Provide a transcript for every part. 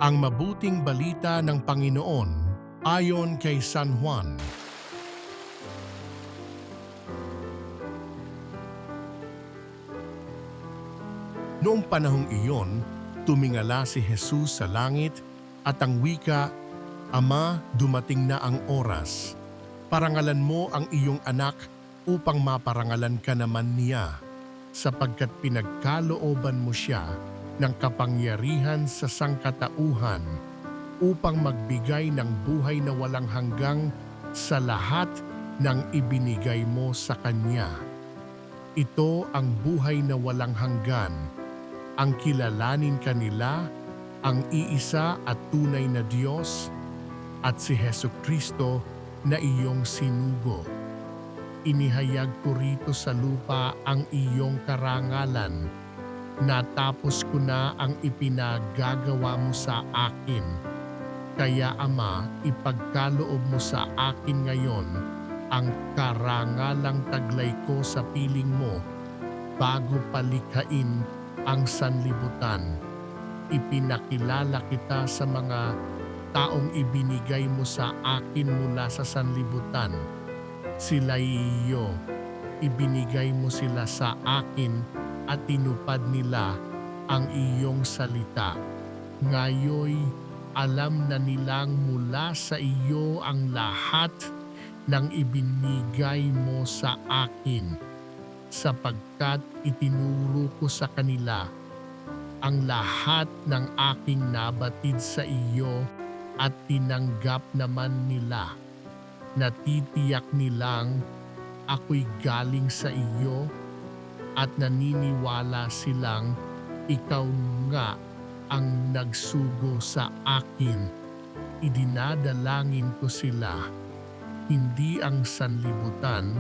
Ang mabuting balita ng Panginoon ayon kay San Juan. Noong panahong iyon, tumingala si Jesus sa langit at ang wika, "Ama, dumating na ang oras. Parangalan mo ang iyong anak upang maparangalan ka naman niya, sapagkat pinagkalooban mo siya ng kapangyarihan sa sangkatauhan upang magbigay ng buhay na walang hanggang sa lahat ng ibinigay mo sa Kanya. Ito ang buhay na walang hanggan, ang kilalanin kanila, ang iisa at tunay na Diyos, at si Hesukristo na iyong sinugo. Inihayag ko rito sa lupa ang iyong karangalan. Natapos ko na ang ipinagagawa mo sa akin. Kaya Ama, ipagkaloob mo sa akin ngayon ang karangalang taglay ko sa piling mo bago palikhain ang sanlibutan. Ipinakilala kita sa mga taong ibinigay mo sa akin mula sa sanlibutan. Sila'y iyo, ibinigay mo sila sa akin at tinupad nila ang iyong salita. Ngayoy, alam na nilang mula sa iyo ang lahat ng ibinigay mo sa akin, sapagkat itinuro ko sa kanila ang lahat ng aking nabatid sa iyo at tinanggap naman nila. Natitiyak nilang ako'y galing sa iyo at naniniwala silang ikaw nga ang nagsugo sa akin. Idinadalangin ko sila, hindi ang sanlibutan,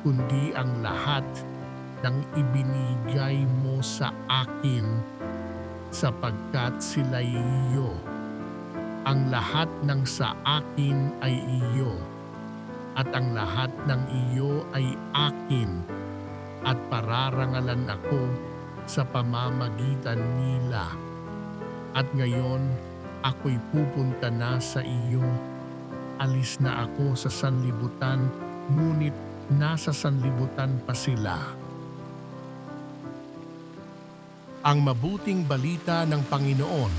kundi ang lahat ng ibinigay mo sa akin, sapagkat sila'y iyo. Ang lahat ng sa akin ay iyo, at ang lahat ng iyo ay akin, at pararangalan ako sa pamamagitan nila. At ngayon, ako'y pupunta na sa iyo. Alis na ako sa sanlibutan, ngunit nasa sanlibutan pa sila. Ang mabuting balita ng Panginoon